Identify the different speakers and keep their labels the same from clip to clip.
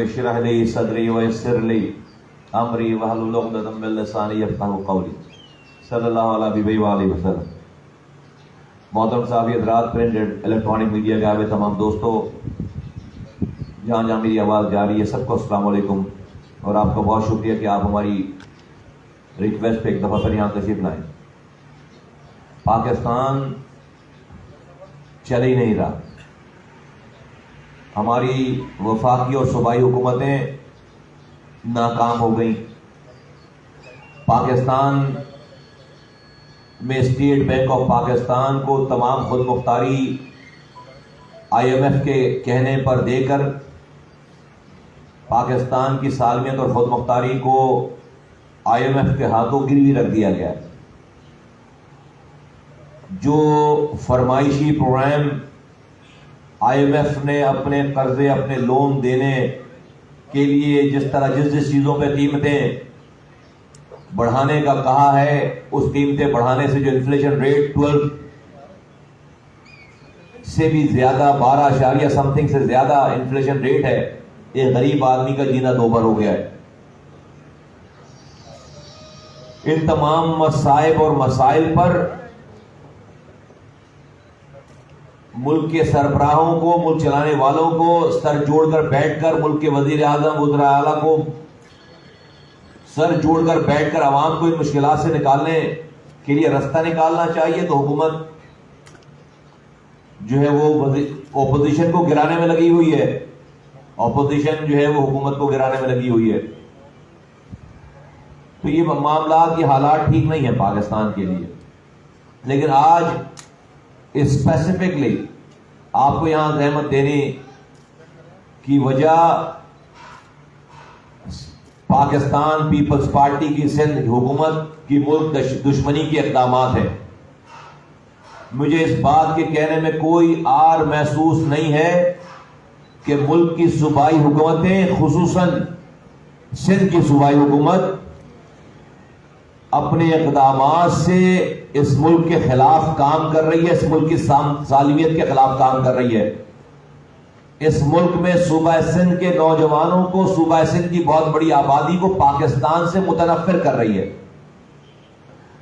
Speaker 1: اشرح لي صدري ويسر لي امری واحلل عقدۃ من لسانی یفقهوا قولی صلی اللہ علیہ حبیبہ وآلہ وسلم۔ محترم صاحب حضرات، پرنٹ الیکٹرانک میڈیا کے آئے تمام دوستوں، جہاں جہاں میری آواز جا رہی ہے، سب کو السلام علیکم، اور آپ کا بہت شکریہ کہ آپ ہماری ریکویسٹ پہ ایک دفعہ پھر یہاں تشریف لائیں۔ پاکستان چل ہی نہیں رہا، ہماری وفاقی اور صوبائی حکومتیں ناکام ہو گئیں۔ پاکستان میں اسٹیٹ بینک آف پاکستان کو تمام خود مختاری IMF کے کہنے پر دے کر پاکستان کی سالمیت اور خود مختاری کو IMF کے ہاتھوں گروی رکھ دیا گیا۔ جو فرمائشی پروگرام IMF نے اپنے قرضے، اپنے لون دینے کے لیے جس چیزوں پہ قیمتیں بڑھانے کا کہا ہے، اس قیمتیں بڑھانے سے جو انفلیشن ریٹ 12 سے بھی زیادہ، 12 سمتھنگ سے زیادہ انفلیشن ریٹ ہے، ایک غریب آدمی کا جینا دوبر ہو گیا ہے۔ ان تمام مصائب اور مسائل پر ملک کے سربراہوں کو، ملک چلانے والوں کو سر جوڑ کر بیٹھ کر، ملک کے وزیر اعظم، وزراء اعلیٰ کو سر جوڑ کر بیٹھ کر عوام کو ان مشکلات سے نکالنے کے لیے رستہ نکالنا چاہیے۔ تو حکومت جو ہے وہ اپوزیشن کو گرانے میں لگی ہوئی ہے، اپوزیشن جو ہے وہ حکومت کو گرانے میں لگی ہوئی ہے۔ تو یہ معاملات، یہ حالات ٹھیک نہیں ہیں پاکستان کے لیے۔ لیکن آج اسپیسیفکلی آپ کو یہاں زحمت دینے کی وجہ پاکستان پیپلز پارٹی کی سندھ حکومت کی ملک دشمنی کے اقدامات ہیں۔ مجھے اس بات کے کہنے میں کوئی عار محسوس نہیں ہے کہ ملک کی صوبائی حکومتیں، خصوصاً سندھ کی صوبائی حکومت، اپنے اقدامات سے اس ملک کے خلاف کام کر رہی ہے، اس ملک کی سالمیت کے خلاف کام کر رہی ہے۔ اس ملک میں صوبہ سندھ کے نوجوانوں کو، صوبہ سندھ کی بہت بڑی آبادی کو پاکستان سے متنفر کر رہی ہے۔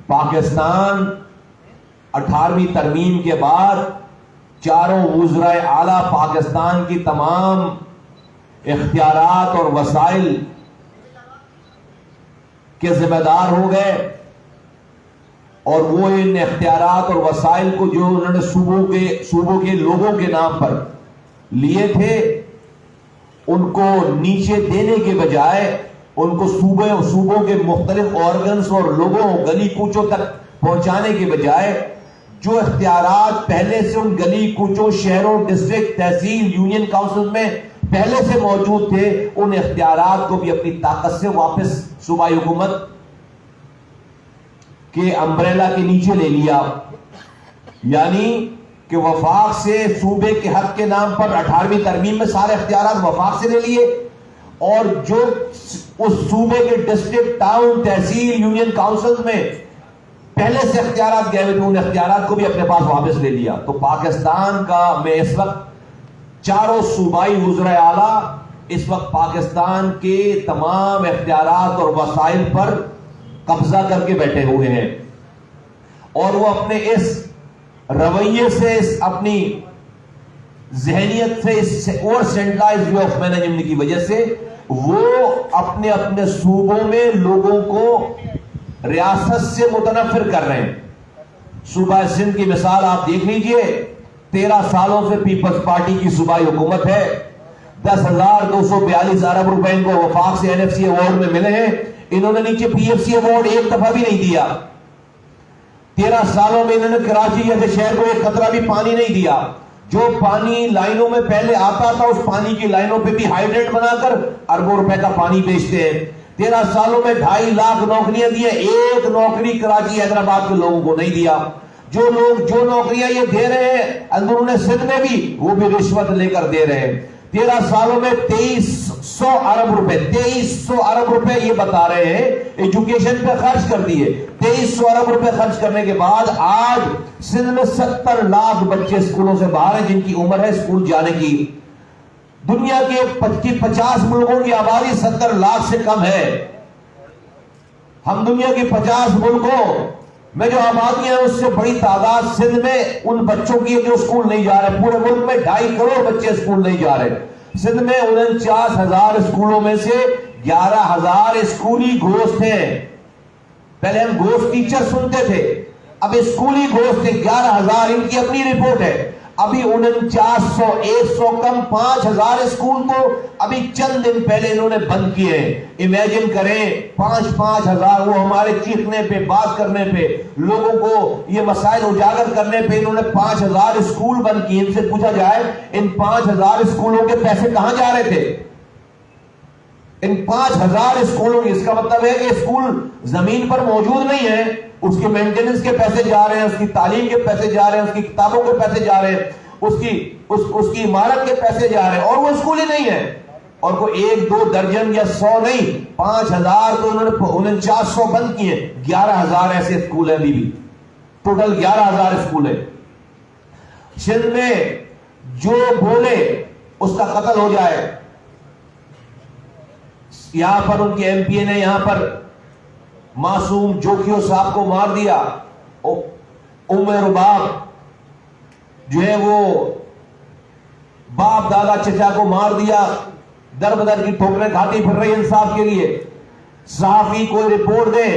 Speaker 1: پاکستان 18ویں ترمیم کے بعد چاروں وزرائے اعلیٰ پاکستان کی تمام اختیارات اور وسائل کے ذمہ دار ہو گئے، اور وہ ان اختیارات اور وسائل کو جو انہوں نے صوبوں کے لوگوں کے نام پر لیے تھے، ان کو نیچے دینے کے بجائے، ان کو صوبوں کے مختلف آرگنز اور لوگوں، گلی کوچوں تک پہنچانے کے بجائے، جو اختیارات پہلے سے ان گلی کوچوں، شہروں، ڈسٹرکٹ، تحصیل، یونین کاؤنسل میں پہلے سے موجود تھے، ان اختیارات کو بھی اپنی طاقت سے واپس صوبائی حکومت کے امبریلا کے نیچے لے لیا۔ یعنی کہ وفاق سے صوبے کے حق کے نام پر 18ویں ترمیم میں سارے اختیارات وفاق سے لے لیے، اور جو اس صوبے کے ڈسٹرکٹ، ٹاؤن، تحصیل، یونین کاؤنسل میں پہلے سے اختیارات گئے ہوئے تھے، ان اختیارات کو بھی اپنے پاس واپس لے لیا۔ تو پاکستان کا میں اس وقت چاروں صوبائی وزراء اعلیٰ اس وقت پاکستان کے تمام اختیارات اور وسائل پر قبضہ کر کے بیٹھے ہوئے ہیں، اور وہ اپنے اس رویے سے، اس اپنی ذہنیت سے، اس اور سینٹرلائز ویو آف مینجمنٹ کی وجہ سے وہ اپنے اپنے صوبوں میں لوگوں کو ریاست سے متنفر کر رہے ہیں۔ صوبہ سندھ کی مثال آپ دیکھ لیجئے، 13 سالوں سے پیپلز پارٹی کی صوبائی حکومت ہے، 10,242 ارب روپے ان کو وفاق سے NFC ایوارڈ میں ملے ہیں، انہوں نے نیچے PFC ایوارڈ ایک دفعہ بھی نہیں دیا۔ 13 سالوں میں انہوں نے کراچی جیسے شہر کو ایک قطرہ بھی پانی نہیں دیا۔ جو پانی لائنوں میں پہلے آتا تھا، اس پانی کی لائنوں پہ بھی ہائیڈرینٹ بنا کر اربوں روپے کا پانی بیچتے ہیں۔ 13 سالوں میں 2.5 لاکھ نوکریاں دی ہیں، ایک نوکری کراچی حیدرآباد کے لوگوں کو نہیں دیا۔ جو لوگ جو نوکریاں یہ دے رہے ہیں اندرون سندھ میں بھی، وہ بھی رشوت لے کر دے رہے ہیں۔ 13 سالوں میں 2300 ارب روپے یہ بتا رہے ہیں ایجوکیشن پہ خرچ کر دیے۔ 2300 ارب روپے خرچ کرنے کے بعد آج سندھ میں 70 لاکھ بچے اسکولوں سے باہر ہیں جن کی عمر ہے اسکول جانے کی۔ دنیا کے 50 ملکوں کی آبادی 70 لاکھ سے کم ہے. ہم دنیا کے 50 ملکوں میں جو آبادیاں ہیں اس سے بڑی تعداد سندھ میں ان بچوں کی جو اسکول نہیں جا رہے. پورے ملک میں 2.5 کروڑ بچے اسکول نہیں جا رہے. سندھ میں 49,000 اسکولوں میں سے 11,000 اسکولی گھوسٹ ہیں. پہلے ہم گھوسٹ ٹیچر سنتے تھے, اب اسکولی گھوسٹ 11,000. ان کی اپنی رپورٹ ہے. ابھی 4900 100 کم 5,000 اسکول کو ابھی چند دن پہلے انہوں نے بند کیے ہیں. امیجن کریں 5,000 وہ ہمارے چیخنے پہ, بات کرنے پہ, لوگوں کو یہ مسائل اجاگر کرنے پہ انہوں نے 5,000 اسکول بند کیے. ان سے پوچھا جائے ان 5,000 اسکولوں کے پیسے کہاں جا رہے تھے؟ ان 5,000 اسکولوں کی, اس کا مطلب ہے کہ اسکول زمین پر موجود نہیں ہے, اس کے مینٹیننس کے پیسے جا رہے ہیں, اس کی تعلیم کے پیسے جا رہے ہیں, اس کی کتابوں کے پیسے جا رہے ہیں, اس کی عمارت کے پیسے جا رہے ہیں, اور وہ اسکول ہی نہیں ہے. اور کوئی 1-2 درجن یا 100 نہیں, 5,000 تو انہوں نے 4900 بند کیے. 11,000 ایسے اسکول ہیں ابھی بھی, ٹوٹل 11,000 اسکول ہیں. سندھ میں جو بولے اس کا قتل ہو جائے. یہاں پر ان کے ایم پی اے نے یہاں پر معصوم جوکیو صاحب کو مار دیا. رباب جو ہے وہ باپ دادا چچا کو مار دیا. در بدر کی ٹھوکریں کھاتی پھر رہی انصاف کے لیے. صحافی کوئی رپورٹ دے,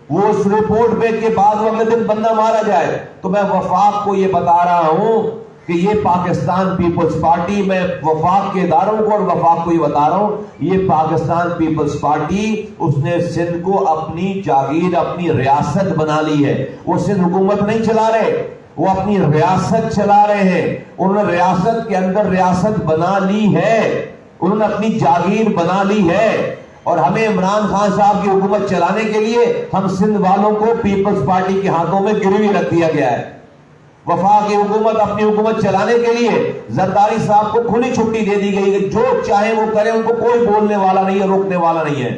Speaker 1: وہ اس رپورٹ پہ کے بعد اگلے دن بندہ مارا جائے. تو میں وفاق کو یہ بتا رہا ہوں کہ یہ پاکستان پیپلز پارٹی, میں وفاق کے اداروں کو اور وفاق کو یہ بتا رہا ہوں, یہ پاکستان پیپلز پارٹی اس نے سندھ کو اپنی جاگیر, اپنی ریاست بنا لی ہے. وہ سندھ حکومت نہیں چلا رہے, وہ اپنی ریاست چلا رہے ہیں. انہوں نے ریاست کے اندر ریاست بنا لی ہے, انہوں نے اپنی جاگیر بنا لی ہے. اور ہمیں عمران خان صاحب کی حکومت چلانے کے لیے ہم سندھ والوں کو پیپلز پارٹی کے ہاتھوں میں گروی رکھ دیا گیا ہے. وفاق کی حکومت اپنی حکومت چلانے کے لیے زرداری صاحب کو کھلی چھٹی دے دی گئی کہ جو چاہیں وہ کریں, ان کو کوئی بولنے والا نہیں ہے, روکنے والا نہیں ہے.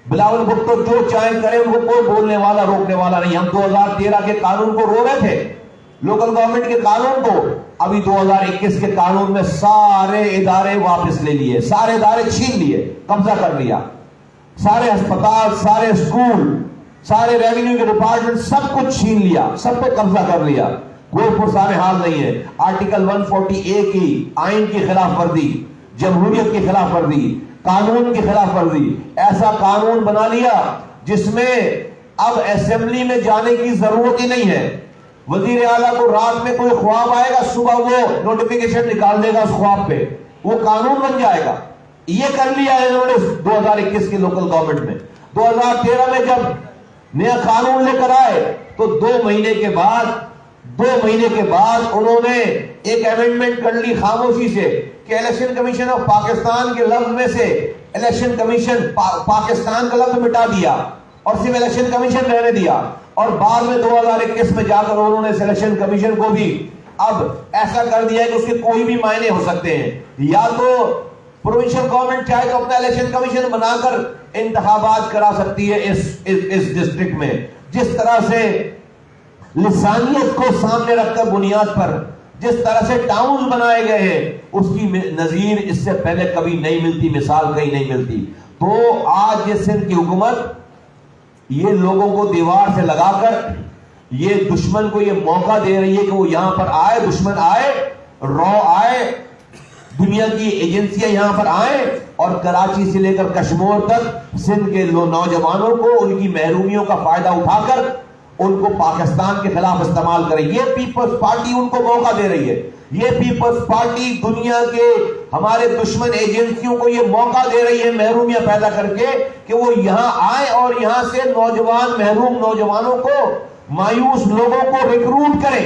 Speaker 1: بلاول بھٹو جو چاہیں کریں, ان کو کوئی بولنے والا روکنے والا نہیں. ہم 2013 کے قانون کو رو رہے تھے, لوکل گورنمنٹ کے قانون کو. ابھی 2021 کے قانون میں سارے ادارے واپس لے لیے, سارے ادارے چھین لیے, قبضہ کر لیا. سارے ہسپتال, سارے اسکول, سارے ریونیو کے ڈپارٹمنٹ, سب کچھ چھین لیا, سب پہ قبضہ کر لیا. کوئی پرسان حال نہیں ہے. آرٹیکل 140A کی آئین کی خلاف ورزی, جمہوریت کی خلاف ورزی, قانون کی خلاف ورزی. ایسا قانون بنا لیا جس میں اب اسمبلی میں جانے کی ضرورت ہی نہیں ہے. وزیر اعلیٰ کو رات میں کوئی خواب آئے گا, صبح وہ نوٹیفیکیشن نکال دے گا اس خواب پہ, وہ قانون بن جائے گا. یہ کر لیا ہے انہوں نے 2021 کی لوکل گورنمنٹ میں. 2013 میں جب نیا قانون لے کر آئے تو 2 مہینے کے بعد انہوں نے ایک امینڈمنٹ کر لی خاموشی سے کہ الیکشن کمیشن آف پاکستان کے لفظ میں سے الیکشن کمیشن پاکستان کا لفظ مٹا دیا اور صرف الیکشن کمیشن رہنے دیا. اور بعد میں 2021 میں جا کر انہوں نے الیکشن کمیشن کو بھی اب ایسا کر دیا ہے کہ اس کے کوئی بھی معنی ہو سکتے ہیں. یا تو پروونشل گورنمنٹ چاہے تو اپنا الیکشن کمیشن بنا کر انتخابات کرا سکتی ہے اس ڈسٹرکٹ میں. جس طرح سے لسانیت کو سامنے رکھ کر بنیاد پر جس طرح سے ٹاؤنز بنائے گئے ہیں, اس کی نظیر اس سے پہلے کبھی نہیں ملتی, مثال کہیں نہیں ملتی. تو آج یہ سندھ کی حکومت یہ لوگوں کو دیوار سے لگا کر یہ دشمن کو یہ موقع دے رہی ہے کہ وہ یہاں پر آئے, دشمن آئے, رو آئے, دنیا کی ایجنسیاں یہاں پر آئیں اور کراچی سے لے کر کشمیر تک سندھ کے نوجوانوں کو ان کی محرومیوں کا فائدہ اٹھا کر ان کو پاکستان کے خلاف استعمال کرے. یہ پیپلز پارٹی ان کو موقع دے رہی ہے. یہ پیپلز پارٹی دنیا کے ہمارے دشمن ایجنسیوں کو یہ موقع دے رہی ہے محرومیاں پیدا کر کے کہ وہ یہاں آئے اور یہاں سے نوجوان محروم نوجوانوں کو, مایوس لوگوں کو ریکروٹ کریں,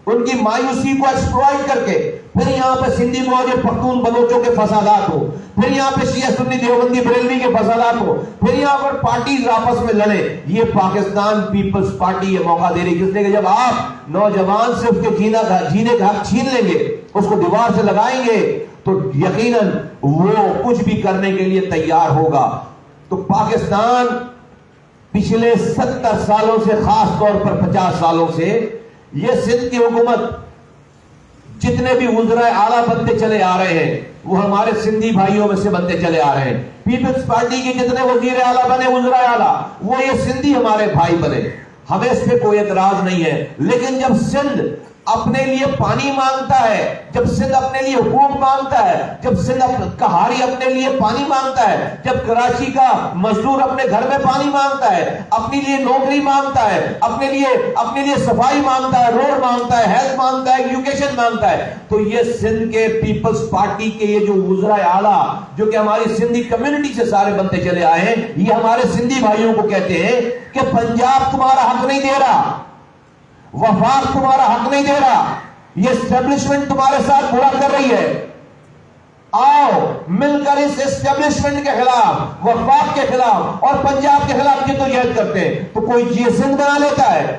Speaker 1: ان کی مایوسی کو ایکسپلائٹ کر کے پھر یہاں پہ سندھی مہاجر پختون بلوچوں کے فسادات ہو, پھر یہاں پہ شیعہ سنی دیوبندی بریلوی کے فسادات ہو, پھر یہاں پر پارٹیز آپس میں لڑیں. یہ پاکستان پیپلز پارٹی یہ موقع دے رہی ہے, کس نے کہ جب آپ نوجوان سے اس کے جینے کا حق چھین لیں گے, اس کو دیوار سے لگائیں گے, تو یقیناً وہ کچھ بھی کرنے کے لیے تیار ہوگا. تو پاکستان پچھلے 70 سالوں سے, خاص طور پر 50 سالوں سے, یہ سندھ کی حکومت جتنے بھی وزرائے اعلیٰ بنتے چلے آ رہے ہیں وہ ہمارے سندھی بھائیوں میں سے بنتے چلے آ رہے ہیں. پیپلز پارٹی کے جتنے وزیر اعلیٰ بنے, وزرائے اعلیٰ, وہ یہ سندھی ہمارے بھائی بنے. ہمیں اس پہ کوئی اعتراض نہیں ہے. لیکن جب سندھ اپنے لیے پانی مانگتا ہے, جب سندھ اپنے لیے حقوق مانگتا ہے, جب سندھ کہاری اپنے لیے پانی مانگتا ہے, جب کراچی کا مزدور اپنے گھر میں پانی مانگتا ہے, اپنے لیے نوکری مانگتا ہے, اپنے لیے صفائی مانگتا ہے, روڈ مانگتا ہے, ہیلتھ مانگتا ہے, ایجوکیشن مانگتا ہے, تو یہ سندھ کے پیپلز پارٹی کے یہ جو وزرائے اعلیٰ جو کہ ہماری سندھی کمیونٹی سے سارے بنتے چلے آئے ہیں, یہ ہمارے سندھی بھائیوں کو کہتے ہیں کہ پنجاب تمہارا حق نہیں دے رہا, وفاق تمہارا حق نہیں دے رہا, یہ اسٹیبلشمنٹ تمہارے ساتھ برا کر رہی ہے. آؤ مل کر اس اسٹیبلشمنٹ کے خلاف, وفاق کے خلاف اور پنجاب کے خلاف جدوجہد کرتے ہیں. تو کوئی سندھ بنا لیتا ہے,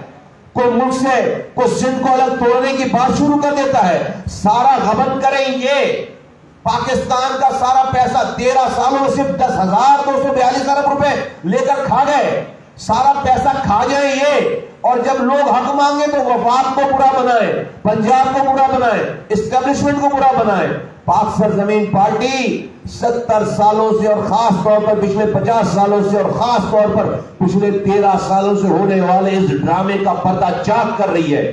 Speaker 1: کوئی ملک سے کوئی سندھ کو الگ توڑنے کی بات شروع کر دیتا ہے. سارا غبن کریں یہ پاکستان کا سارا پیسہ 13 سالوں میں صرف 10,242 ارب روپے لے کر کھا گئے. سارا پیسہ کھا جائیں یہ, اور جب لوگ حق مانگے تو وفاق کو برا بنائے, پنجاب کو برا بنائے, اسٹیبلشمنٹ کو برا بنائے. پاک سرزمین پارٹی 70 سالوں سے اور خاص طور پر پچھلے 50 سالوں سے اور خاص طور پر پچھلے 13 سالوں سے ہونے والے اس ڈرامے کا پردہ چاک کر رہی ہے.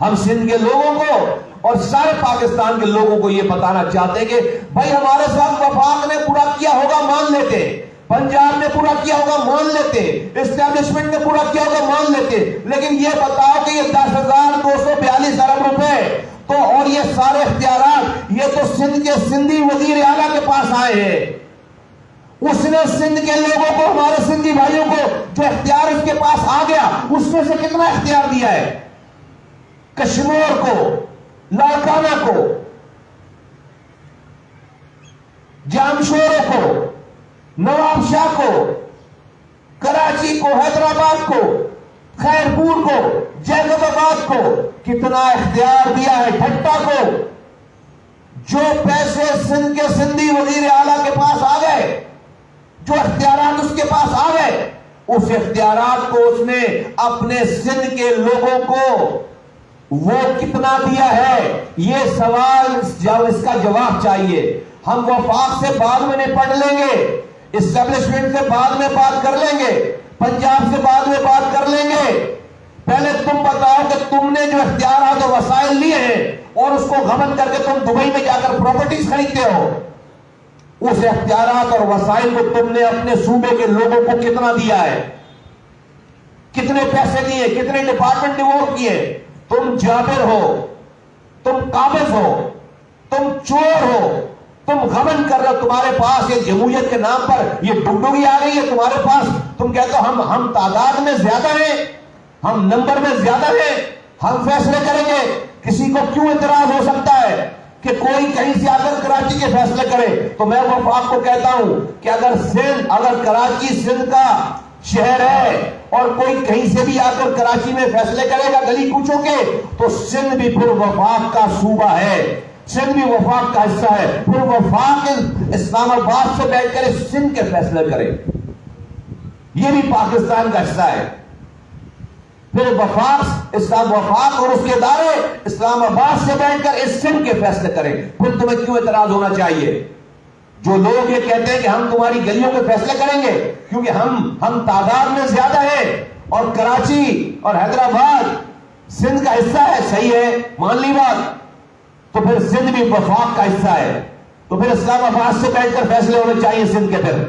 Speaker 1: ہم سندھ کے لوگوں کو اور سارے پاکستان کے لوگوں کو یہ بتانا چاہتے ہیں کہ بھائی ہمارے ساتھ وفاق نے پورا کیا ہوگا مان لیتے, پنجاب نے پورا کیا ہوگا مان لیتے, اسٹیبلشمنٹ نے پورا کیا ہوگا مان لیتے, لیکن یہ بتاؤ کہ یہ 10,242 ارب روپے تو اور یہ سارے اختیارات یہ تو سندھ کے سندھی وزیر اعلیٰ کے پاس آئے ہیں. اس نے سندھ کے لوگوں کو, ہمارے سندھی بھائیوں کو جو اختیار اس کے پاس آ گیا, اس میں سے کتنا اختیار دیا ہے کشمیر کو, لاڑکانہ کو, جامشورے کو, نواب شاہ کو, کراچی کو, حیدرآباد کو, خیرپور کو, جیکب آباد کو کتنا اختیار دیا ہے. ٹھٹا کو جو پیسے سندھ کے سندھی وزیر اعلیٰ کے پاس آ گئے, جو اختیارات اس کے پاس آ گئے, اس اختیارات کو اس نے اپنے سندھ کے لوگوں کو وہ کتنا دیا ہے. یہ سوال اس کا جواب چاہیے. ہم وفاق سے بعد میں نپٹ لیں گے, اسٹیبلشمنٹ سے بعد میں بات کر لیں گے, پنجاب سے بعد میں بات کر لیں گے. پہلے تم بتاؤ کہ تم نے جو اختیارات اور وسائل لیے ہیں اور اس کو غبن کر کے تم دبئی میں جا کر پراپرٹیز خریدتے ہو, اس اختیارات اور وسائل کو تم نے اپنے صوبے کے لوگوں کو کتنا دیا ہے, کتنے پیسے دیے, کتنے ڈپارٹمنٹ ڈیوٹ کیے. تم جابر ہو, تم قابض ہو, تم چور ہو, تم غبن کر رہے ہو. تمہارے پاس یہ جمہوریت کے نام پر یہ ڈگڈگی آ گئی ہے تمہارے پاس. تم کہتے ہو ہم تعداد میں زیادہ ہیں, ہم نمبر میں زیادہ ہیں, ہم فیصلے کریں گے. کسی کو کیوں اعتراض ہو سکتا ہے کہ کوئی کہیں سے آ کر کراچی کے فیصلے کرے؟ تو میں وفاق کو کہتا ہوں کہ اگر کراچی سندھ کا شہر ہے اور کوئی کہیں سے بھی آ کر کراچی میں فیصلے کرے گا گلی کوچوں کے, تو سندھ بھی پھر وفاق کا صوبہ ہے, سندھ بھی وفاق کا حصہ ہے. پھر وفاق اسلام آباد سے بیٹھ کر سندھ کے فیصلے کرے, یہ بھی پاکستان کا حصہ ہے. پھر وفاق اور اس کے ادارے اسلام آباد سے بیٹھ کر اس سندھ کے فیصلے کریں. پھر تمہیں کیوں اعتراض ہونا چاہیے؟ جو لوگ یہ کہتے ہیں کہ ہم تمہاری گلیوں کے فیصلے کریں گے کیونکہ ہم تعداد میں زیادہ ہیں اور کراچی اور حیدرآباد سندھ کا حصہ ہے, صحیح ہے, مان لی بات. تو پھر سندھ بھی وفاق کا حصہ ہے, تو پھر اسلام آباد سے بیٹھ کر فیصلے ہونے چاہیے سندھ کے. پھر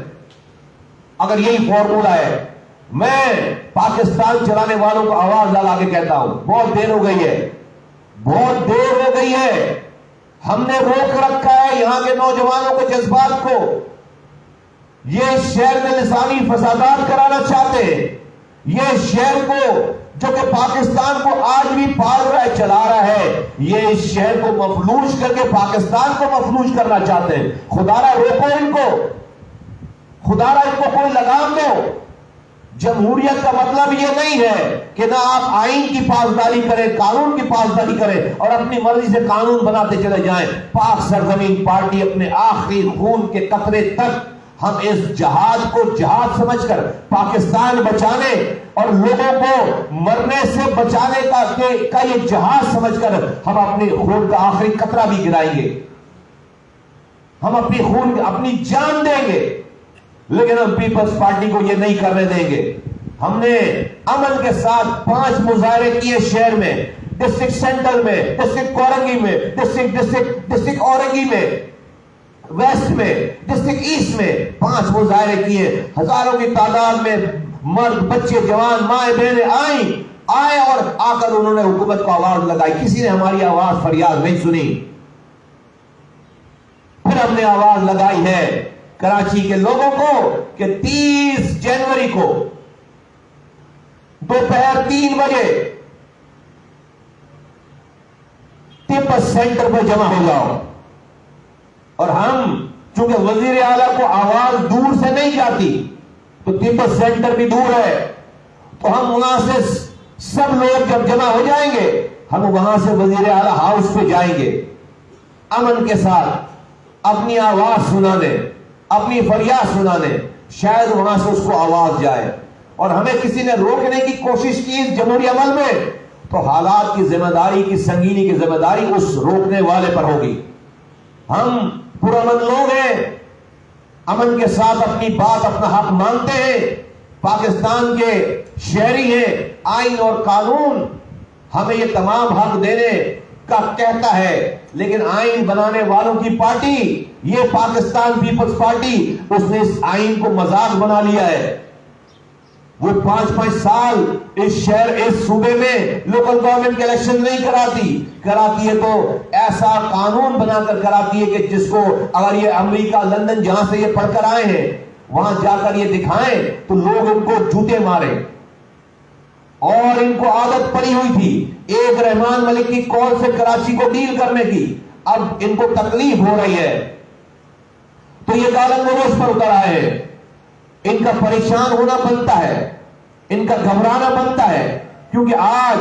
Speaker 1: اگر یہی فارمولا ہے, میں پاکستان چلانے والوں کو آواز لگا کے کہتا ہوں, بہت دیر ہو گئی ہے, بہت دیر ہو گئی ہے. ہم نے روک رکھا ہے یہاں کے نوجوانوں کے جذبات کو. یہ شہر میں لسانی فسادات کرانا چاہتے ہیں. یہ شہر کو جو کہ پاکستان کو آج بھی پال رہا ہے, چلا رہا ہے, یہ اس شہر کو مفلوج کر کے پاکستان کو مفلوج کرنا چاہتے ہیں. خدارا روکو ان کو, خدارا ان کو کوئی لگام دو. جمہوریت کا مطلب یہ نہیں ہے کہ نہ آپ آئین کی پاسداری کریں, قانون کی پاسداری کریں اور اپنی مرضی سے قانون بناتے چلے جائیں. پاک سرزمین پارٹی اپنے آخری خون کے قطرے تک ہم اس جہاد کو جہاد سمجھ کر پاکستان بچانے اور لوگوں کو مرنے سے بچانے کا یہ جہاد سمجھ کر ہم اپنے خون کا آخری قطرہ بھی گرائیں گے، ہم اپنی جان دیں گے، لیکن ہم پیپلز پارٹی کو یہ نہیں کرنے دیں گے۔ ہم نے امن کے ساتھ 5 مظاہرے کیے شہر میں، ڈسٹرکٹ سینٹرل میں، ڈسٹرکٹ کورنگی میں، ڈسٹرکٹ اورنگی میں، ویسٹ میں، ڈسٹرکٹ ایسٹ میں 5 مظاہرے کیے، ہزاروں کی تعداد میں مرد، بچے، جوان، مائیں بہنیں آئے اور آ کر انہوں نے حکومت کو آواز لگائی۔ کسی نے ہماری آواز فریاد نہیں سنی۔ پھر ہم نے آواز لگائی ہے کراچی کے لوگوں کو کہ 30 جنوری کو دوپہر 3 بجے پیپلز سینٹر پر جمع ہو جاؤ۔ اور ہم چونکہ وزیر اعلیٰ کو آواز دور سے نہیں جاتی تو پیپلز سینٹر بھی دور ہے، تو ہم وہاں سے سب لوگ جب جمع ہو جائیں گے ہم وہاں سے وزیر اعلیٰ ہاؤس پہ جائیں گے، امن کے ساتھ اپنی آواز سنانے، اپنی فریاد سنانے، شاید وہاں سے اس کو آواز جائے۔ اور ہمیں کسی نے روکنے کی کوشش کی اس جمہوری عمل میں تو حالات کی ذمہ داری کی سنگینی کی ذمہ داری اس روکنے والے پر ہوگی۔ ہم پرامن لوگ ہیں، امن کے ساتھ اپنی بات، اپنا حق مانتے ہیں، پاکستان کے شہری ہیں، آئین اور قانون ہمیں یہ تمام حق دینے کا کہتا ہے، لیکن آئین بنانے والوں کی پارٹی، یہ پاکستان پیپلز پارٹی، اس نے اس آئین کو مذاق بنا لیا ہے۔ وہ 5 سال اس شہر، اس صوبے میں لوکل گورنمنٹ کے الیکشن نہیں کراتی ہے تو ایسا قانون بنا کر کراتی ہے کہ جس کو اگر یہ امریکہ، لندن جہاں سے یہ پڑھ کر آئے ہیں وہاں جا کر یہ دکھائیں تو لوگ ان کو جوتے ماریں۔ اور ان کو عادت پڑی ہوئی تھی ایک رحمان ملک کی کال سے کراچی کو ڈیل کرنے کی، اب ان کو تکلیف ہو رہی ہے تو یہ گالن گلوچ پر اتر آئے ہیں۔ ان کا پریشان ہونا بنتا ہے، ان کا گھبرانا بنتا ہے، کیونکہ آج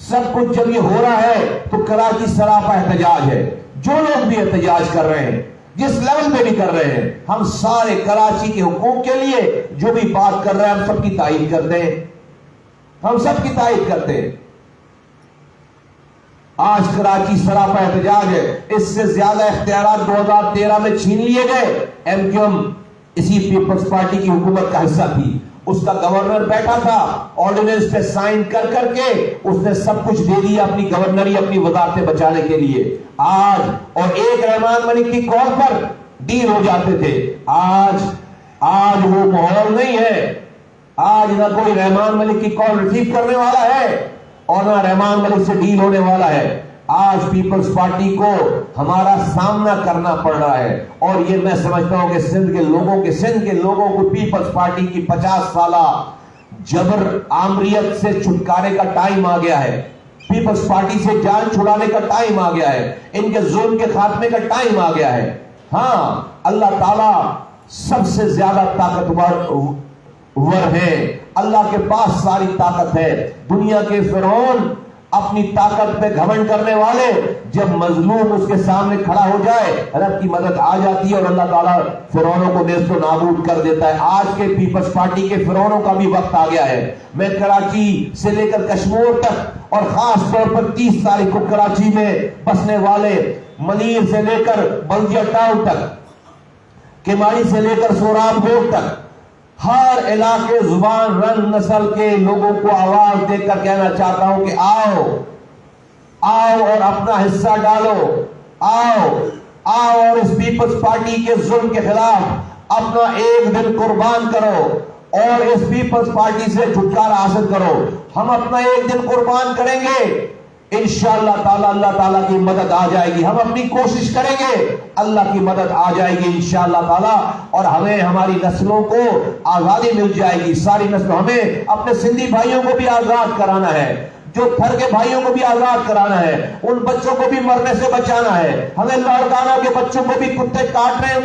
Speaker 1: سب کچھ جب یہ ہو رہا ہے تو کراچی سراپا احتجاج ہے۔ جو لوگ بھی احتجاج کر رہے ہیں، جس لیول پہ بھی کر رہے ہیں، ہم سارے کراچی کے حقوق کے لیے جو بھی بات کر رہے ہیں ہم سب کی تائید کرتے ہیں، ہم سب کی تائید کرتے ہیں۔ آج کراچی سراپا احتجاج ہے، اس سے زیادہ اختیارات 2013 میں چھین لیے گئے۔ ایم کیو ایم اسی پیپلز پارٹی کی حکومت کا حصہ تھی، اس کا گورنر بیٹھا تھا، آرڈیننس پہ سائن کر کے اس نے سب کچھ دے دیا اپنی گورنری، اپنی وزارتیں بچانے کے لیے۔ آج اور ایک رحمان ملک کی کال پر ڈیل ہو جاتے تھے، آج وہ ماحول نہیں ہے۔ آج نہ کوئی رحمان ملک کی کال ریسیو کرنے والا ہے اور نہ رحمان ملک سے ڈیل ہونے والا ہے۔ آج پیپلز پارٹی کو ہمارا سامنا کرنا پڑ رہا ہے، اور یہ میں سمجھتا ہوں کہ سندھ کے لوگوں کو پیپلز پارٹی کی 50 سالہ جبر آمریت سے چھٹکارے کا ٹائم آ گیا ہے، پیپلز پارٹی سے جان چھڑانے کا ٹائم آ گیا ہے، ان کے ظلم کے خاتمے کا ٹائم آ گیا ہے۔ ہاں، اللہ تعالیٰ سب سے زیادہ طاقتور ہے، اللہ کے پاس ساری طاقت ہے۔ دنیا کے فرعون اپنی طاقت پہ گھمنڈ کرنے والے جب مظلوم اس کے سامنے کھڑا ہو جائے رب کی مدد آ جاتی ہے اور اللہ تعالیٰ فرعونوں کو نیست و نابود کر دیتا ہے۔ آج کے پیپلز پارٹی کے فرعونوں کا بھی وقت آ گیا ہے۔ میں کراچی سے لے کر کشمیر تک اور خاص طور پر 30 تاریخ کو کراچی میں بسنے والے منیر سے لے کر بلدیہ ٹاؤن تک، کیماڑی سے لے کر سوراب روڈ تک، ہر علاقے، زبان، رنگ، نسل کے لوگوں کو آواز دے کر کہنا چاہتا ہوں کہ آؤ اور اپنا حصہ ڈالو، آؤ اور اس پیپلز پارٹی کے ظلم کے خلاف اپنا ایک دن قربان کرو اور اس پیپلز پارٹی سے چھٹکارا حاصل کرو۔ ہم اپنا ایک دن قربان کریں گے، انشاءاللہ تعالی اللہ تعالیٰ کی مدد آ جائے گی۔ ہم اپنی کوشش کریں گے، اللہ کی مدد آ جائے گی انشاءاللہ تعالیٰ، اور ہمیں ہماری نسلوں کو آزادی مل جائے گی، ساری نسلوں۔ ہمیں اپنے سندھی بھائیوں کو بھی آزاد کرانا ہے، جو تھر کے بھائیوں کو بھی آزاد کرانا ہے, ان بچوں کو بھی مرنے سے بچانا ہے. ہمیں لاڑکانہ کے بچوں کو بھی کتے کاٹ رہے ہیں,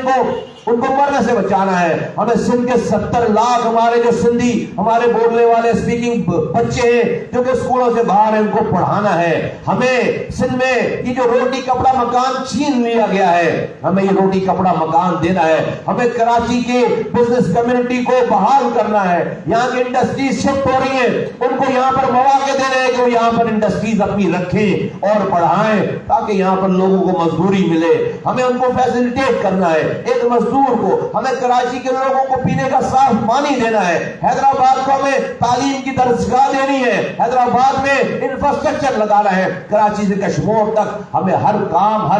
Speaker 1: ان کو مرنے سے بچانا ہے. ہمیں سندھ کے 70 لاکھ ہمارے جو سندھی ہمارے بولنے والے اسپیکنگ بچے ہیں جو کہ اسکولوں سے باہر ہیں, ان کو پڑھانا ہے. ہمیں سندھ میں یہ جو روٹی کپڑا مکان چھین لیا گیا ہے, ہمیں یہ روٹی کپڑا مکان دینا ہے. ہمیں کراچی کے بزنس کمیونٹی کو بحال کرنا ہے. یہاں کی انڈسٹریز شفٹ ہو رہی ہیں, ان کو یہاں پر مواقع دینے ہیں کہ وہ یہاں پر انڈسٹریز اپنی رکھیں اور بڑھائیں تاکہ یہاں پر لوگوں کو مزدوری ملے. ہمیں ان کو فیسلٹیٹ کرنا ہے. ایک مزدور کو, ہمیں کراچی کے لوگوں کو پینے کا صاف پانی دینا ہے. حیدرآباد کو ہمیں تعلیم کی درسگاہ دینی ہے. حیدرآباد میں انفراسٹرکچر لگانا ہے. کراچی سے کشمیر تک ہمیں ہر کام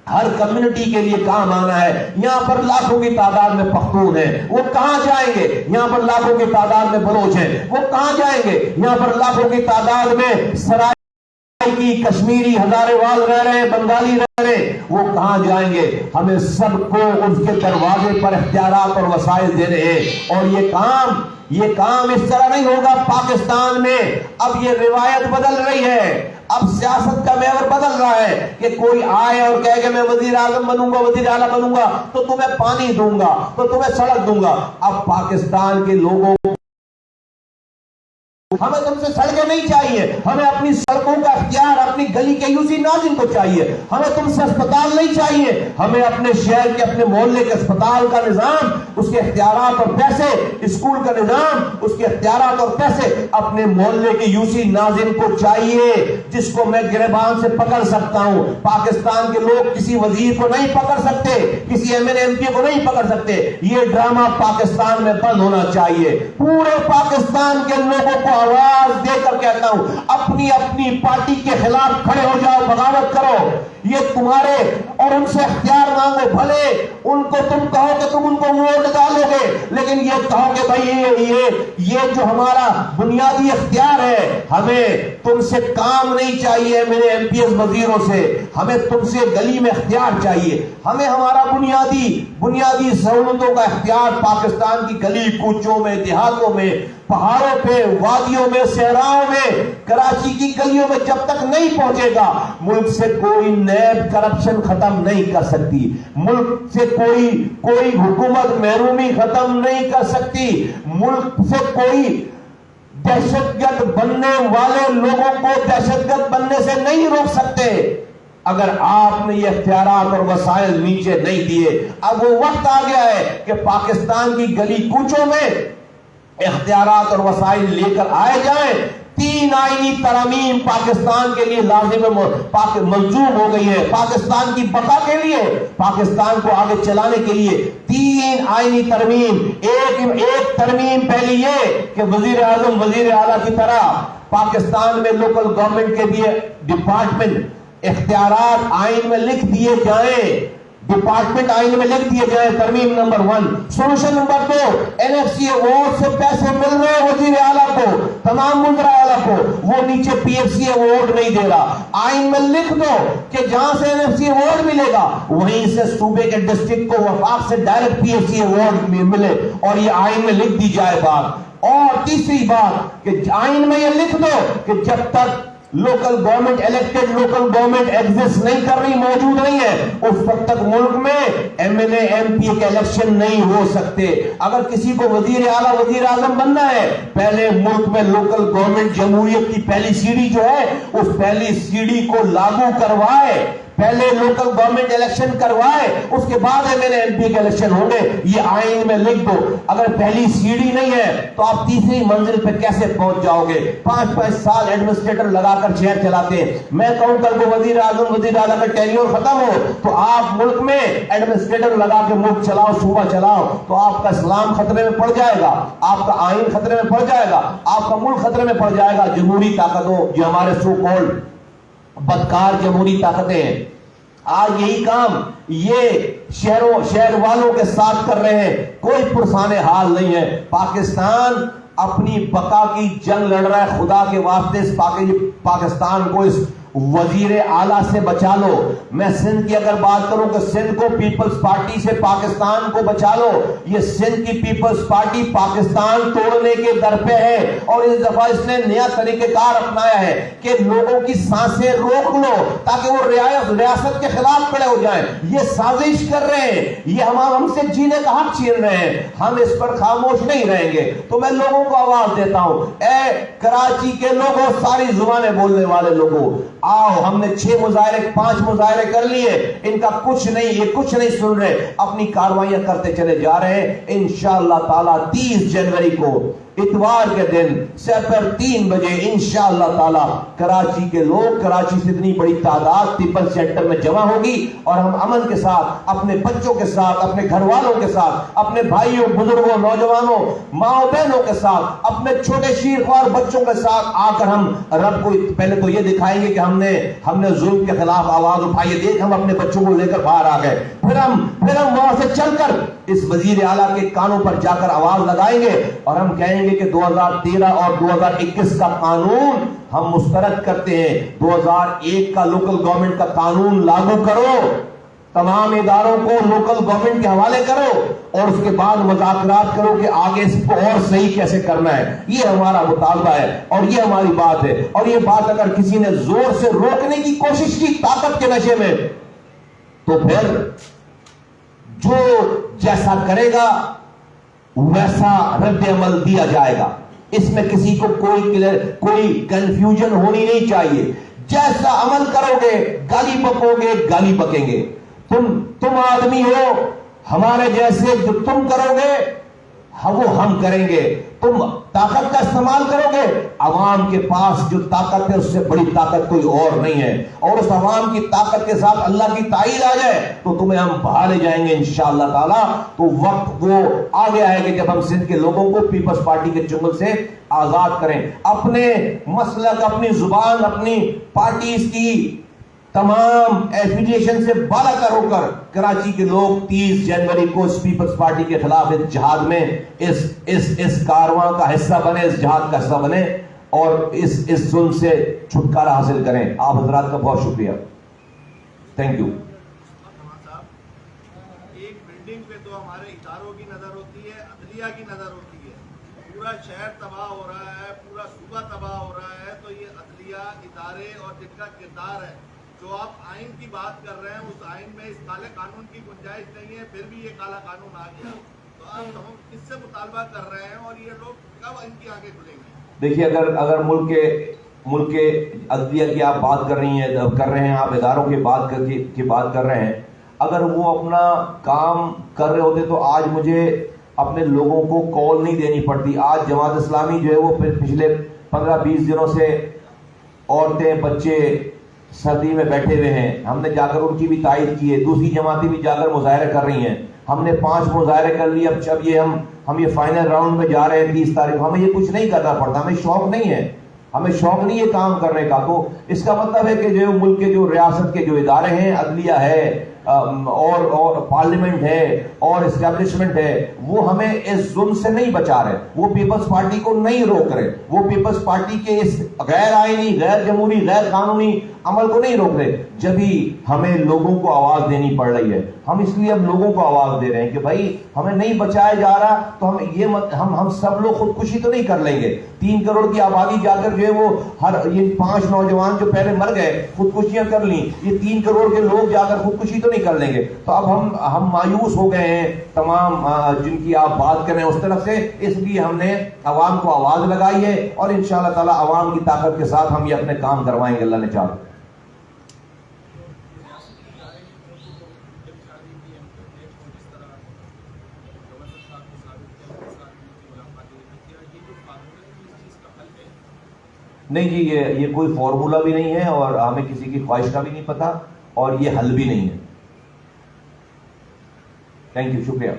Speaker 1: ہر کمیونٹی کے لیے کام آنا ہے. یہاں پر لاکھوں کی تعداد میں پختون ہیں, وہ کہاں جائیں گے؟ یہاں پر لاکھوں کی تعداد میں بلوچ ہیں, وہ کہاں جائیں گے؟ یہاں پر لاکھوں کی تعداد میں سرائے کی کشمیری ہزارے وال رہ رہے ہیں, بنگالی رہ رہے ہیں, وہ کہاں جائیں گے؟ ہمیں سب کو اس کے دروازے پر اختیارات اور وسائل دینے ہیں. اور یہ کام اس طرح نہیں ہوگا. پاکستان میں اب یہ روایت بدل رہی ہے, اب سیاست کا محور بدل رہا ہے کہ کوئی آئے اور کہے کہ میں وزیر اعظم بنوں گا, وزیر اعلیٰ بنوں گا تو تمہیں پانی دوں گا, تو تمہیں سڑک دوں گا. اب پاکستان کے لوگوں ہمیں تم سے سڑکیں نہیں چاہیے, ہمیں اپنی سڑکوں کا اختیار اپنی گلی کے یوسی ناظرین کو چاہیے. ہمیں تم سے اسپتال نہیں چاہیے, ہمیں اپنے شہر کے اپنے محلے کے اسپتال کا نظام, اس کے اختیارات اور پیسے, اسکول کا نظام, اس کے اختیارات اور پیسے اپنے محلے کے یوسی ناظرین کو چاہیے, جس کو میں گریبان سے پکڑ سکتا ہوں. پاکستان کے لوگ کسی وزیر کو نہیں پکڑ سکتے, کسی ایم این ایم پی کو نہیں پکڑ سکتے. یہ ڈرامہ پاکستان میں بند ہونا چاہیے. پورے پاکستان کے لوگوں کو آواز دے کر کہتا ہوں, اپنی اپنی پارٹی کے خلاف کھڑے ہو جاؤ, بغاوت کرو. یہ تمہارے, اور ان سے اختیار مانگو. بھلے ان کو تم کہو کہ تم ان کو ووٹ ڈالو گے, لیکن یہ کہو کہ بھائی یہ جو ہمارا بنیادی اختیار ہے, ہمیں تم سے کام نہیں چاہیے میرے ایم پی ایس وزیروں سے, ہمیں تم سے گلی میں اختیار چاہیے. ہمیں ہمارا بنیادی سہولتوں کا اختیار پاکستان کی گلی کوچوں میں, دیہاتوں میں, پہاڑوں پہ, وادیوں میں, صحراؤں میں, کراچی کی گلیوں میں جب تک نہیں پہنچے گا, ملک سے کوئی نیب کرپشن ختم نہیں کر سکتی. ملک سے کوئی حکومت محرومی ختم نہیں کر سکتی. ملک سے کوئی دہشت گرد بننے والے لوگوں کو دہشت گرد بننے سے نہیں روک سکتے. اگر آپ نے یہ اختیارات اور وسائل نیچے نہیں دیے, اب وہ وقت آ گیا ہے کہ پاکستان کی گلی کوچوں میں اختیارات اور وسائل لے کر آئے جائیں. 3 آئینی ترامیم پاکستان کے لیے لازم ملزوم ہو گئی ہے. پاکستان کی بقا کے لیے, پاکستان کو آگے چلانے کے لیے 3 آئینی ترمیم. ایک ترمیم پہلی یہ کہ وزیر اعظم وزیر اعلیٰ کی طرح پاکستان میں لوکل گورنمنٹ کے بھی ڈپارٹمنٹ اختیارات آئین میں لکھ دیے جائیں, ڈپارٹمنٹ آئین میں لکھ دیے جائیں. ترمیم نمبر 1. Solution number 2, N F C award سے پیسے مل رہے ہیں وزیر اعلیٰ کو, تمام وزراء اعلیٰ کو, وہ نیچے پی ایف سی ایوارڈ نہیں دے رہا. آئین میں لکھ دو کہ جہاں سے این ایف سی ایوارڈ ملے گا وہیں سے صوبے کے ڈسٹرکٹ کو وفاق سے direct P F C award ملے, اور یہ آئین میں لکھ دی جائے بات. اور تیسری بات کہ آئین میں یہ لکھ دو کہ جب تک local government elected local government exist نہیں کر رہی, موجود نہیں ہے, اس وقت تک ملک میں M N A M P کے الیکشن نہیں ہو سکتے. اگر کسی کو وزیر اعلیٰ وزیر اعظم بننا ہے, پہلے ملک میں لوکل گورنمنٹ جمہوریت کی پہلی سیڑھی جو ہے اس پہلی سیڑھی کو لاگو کروائے, پہلے لوکل گورنمنٹ الیکشن کروائے, اس کے بعد M N A M P کے الیکشن ہوں گے. یہ آئین میں لکھ دو. اگر پہلی سیڑھی نہیں ہے تو آپ تیسری منزل پہ کیسے پہنچ جاؤ گے؟ 5 سال ایڈمنسٹریٹر لگا کر شہر چلاتے ہیں. میں کہوں کل کو وزیر اعظم وزیر اعلیٰ کا ٹینیور ختم ہو تو آپ ملک میں ایڈمنسٹریٹر لگا کے ملک چلاؤ, صوبہ چلاؤ, تو آپ کا اسلام خطرے میں پڑ جائے گا, آپ کا آئین خطرے میں پڑ جائے گا, آپ کا ملک خطرے میں پڑ جائے گا. جمہوری طاقتوں جو ہمارے سو کالڈ بدکار جمہوری طاقتیں ہیں, آج یہی کام یہ شہر والوں کے ساتھ کر رہے ہیں. کوئی پرسان حال نہیں ہے. پاکستان اپنی بقا کی جنگ لڑ رہا ہے. خدا کے واسطے اس پاکستان کو اس وزیر اعلیٰ سے بچا لو. میں سندھ کی اگر بات کروں کہ سندھ کو پیپلز پارٹی سے پاکستان کو بچا لو. یہ سندھ کی پیپلز پارٹی پاکستان توڑنے کے در پہ ہے, اور اس دفعہ اس نے نیا طریقہ کار اپنایا ہے کہ لوگوں کی سانسیں روک لو تاکہ وہ ریاست کے خلاف کھڑے ہو جائیں. یہ سازش کر رہے ہیں, یہ ہم سے جینے کا حق چھین رہے ہیں. ہم اس پر خاموش نہیں رہیں گے. تو میں لوگوں کو آواز دیتا ہوں, اے کراچی کے لوگوں, ساری زبانیں بولنے والے لوگوں, آؤ, ہم نے 6 مظاہرے 5 مظاہرے کر لیے, ان کا کچھ نہیں, یہ کچھ نہیں سن رہے, اپنی کاروائیاں کرتے چلے جا رہے ہیں. انشاءاللہ تعالی 30 جنوری کو اتوار کے دن سپر 3 بجے انشاءاللہ تعالی کراچی کے لوگ, کراچی سے اتنی بڑی تعداد پیپل سینٹر میں جمع ہوگی, اور ہم امن کے ساتھ اپنے بچوں کے ساتھ, اپنے گھر والوں کے ساتھ, اپنے بھائیوں, بزرگوں, نوجوانوں, ماؤں بہنوں کے ساتھ, اپنے چھوٹے شیرخوار بچوں کے ساتھ آ کر ہم رب کو پہلے تو یہ دکھائیں گے کہ ہم نے ظلم کے خلاف آواز اٹھائی. دیکھ, ہم اپنے بچوں کو لے کر باہر آ گئے. پھر ہم وہاں سے چل کر اس وزیر اعلیٰ کے کانوں پر جا کر آواز لگائیں گے, اور ہم کہیں گے کہ 2013 اور 2021 کا قانون ہم مسترد کرتے ہیں. 2001 کا لوکل گورنمنٹ کا قانون لاگو کرو, تمام اداروں کو لوکل گورنمنٹ کے حوالے کرو, اور اس کے بعد مذاکرات کرو کہ آگے اس کو اور صحیح کیسے کرنا ہے. یہ ہمارا مطالبہ ہے اور یہ ہماری بات ہے. اور یہ بات اگر کسی نے زور سے روکنے کی کوشش کی طاقت کے نشے میں, تو پھر جو جیسا کرے گا ویسا رد عمل دیا جائے گا. اس میں کسی کو کوئی کنفیوژن ہونی نہیں چاہیے. جیسا عمل کرو گے گالی بکو گے, گالی بکیں گے. تم آدمی ہو ہمارے جیسے, جو تم کرو گے وہ ہم کریں گے. تم طاقت کا استعمال کرو گے, عوام کے پاس جو طاقت ہے اس سے بڑی طاقت کوئی اور نہیں ہے, اور اس عوام کی طاقت کے ساتھ اللہ کی تائید آ جائے تو تمہیں ہم بہا لے جائیں گے انشاءاللہ تعالی. تو وقت وہ آ گیا ہے کہ جب ہم سندھ کے لوگوں کو پیپلز پارٹی کے چنگل سے آزاد کریں. اپنے مسلک, اپنی زبان, اپنی پارٹیز کی تمام ایفیلیشن سے بالا تر ہو کر کراچی کے لوگ 30 جنوری کو اس پیپلز پارٹی کے خلاف اس جہاد میں اس کارواں کا حصہ بنے, اس جہاد کا حصہ بنے, اور اس ظلم سے چھٹکارا حاصل کریں. آپ حضرات کا بہت شکریہ. Thank you.
Speaker 2: ایک بلڈنگ پہ تو ہمارے اداروں کی نظر ہوتی ہے, عدلیہ کی نظر ہوتی ہے. پورا شہر تباہ ہو رہا ہے, پورا صوبہ تباہ ہو رہا ہے, تو یہ عدلیہ, ادارے اور جن کا کردار ہے. جو آپ آئین کی بات کر رہے ہیں, اس آئین میں اس کالے قانون کی گنجائش نہیں ہے, پھر بھی یہ کالا قانون آ گیا. تو آپ ہم کس سے مطالبہ کر رہے ہیں, اور یہ لوگ کب ان کی آنکھیں کھلیں گی؟
Speaker 1: دیکھیے, اگر ملک کے عدلیہ کی آپ بات کر رہے ہیں, آپ اداروں کی بات کر رہے ہیں, اگر وہ اپنا کام کر رہے ہوتے تو آج مجھے اپنے لوگوں کو کال نہیں دینی پڑتی. آج جماعت اسلامی جو ہے وہ پچھلے 15-20 دنوں سے عورتیں, بچے سردی میں بیٹھے ہوئے ہیں. ہم نے جا کر ان کی بھی تائید کی ہے. دوسری جماعتیں بھی جا کر مظاہرے کر رہی ہیں. ہم نے 5 مظاہرے کر لیے. اب یہ ہم یہ فائنل راؤنڈ میں جا رہے ہیں 30 تاریخ کو. ہمیں یہ کچھ نہیں کرنا پڑتا, ہمیں شوق نہیں ہے, ہمیں شوق نہیں ہے کام کرنے کا. تو اس کا مطلب ہے کہ جو ملک کے, جو ریاست کے جو ادارے ہیں, عدلیہ ہے اور پارلیمنٹ ہے اور اسٹیبلشمنٹ ہے, وہ ہمیں اس ظلم سے نہیں بچا رہے, وہ پیپلز پارٹی کو نہیں روک رہے, وہ پیپلز پارٹی کے اس غیر آئینی, غیر جمہوری, غیر قانونی عمل کو نہیں روک رہے. جبھی ہمیں لوگوں کو آواز دینی پڑ رہی ہے, ہم اس لیے اب لوگوں کو آواز دے رہے ہیں کہ بھائی ہمیں نہیں بچایا جا رہا, تو ہم سب لوگ خودکشی تو نہیں کر لیں گے. 3 کروڑ کی آبادی جا کر جو ہے وہ یہ 5 نوجوان جو پہلے مر گئے خودکشیاں کر لیں, یہ 3 کروڑ کے لوگ جا کر خودکشی تو نہیں کر لیں گے. تو اب ہم مایوس ہو گئے ہیں تمام جن کی آپ بات کر رہے ہیں اس طرف سے, اس لیے ہم نے عوام کو آواز لگائی ہے, اور انشاءاللہ تعالی عوام کی طاقت کے ساتھ ہم یہ اپنے کام کروائیں گے, اللہ نے چاہا. نہیں جی, یہ کوئی فارمولا بھی نہیں ہے, اور ہمیں کسی کی خواہش کا بھی نہیں پتا, اور یہ حل بھی نہیں ہے. تھینک یو, شکریہ.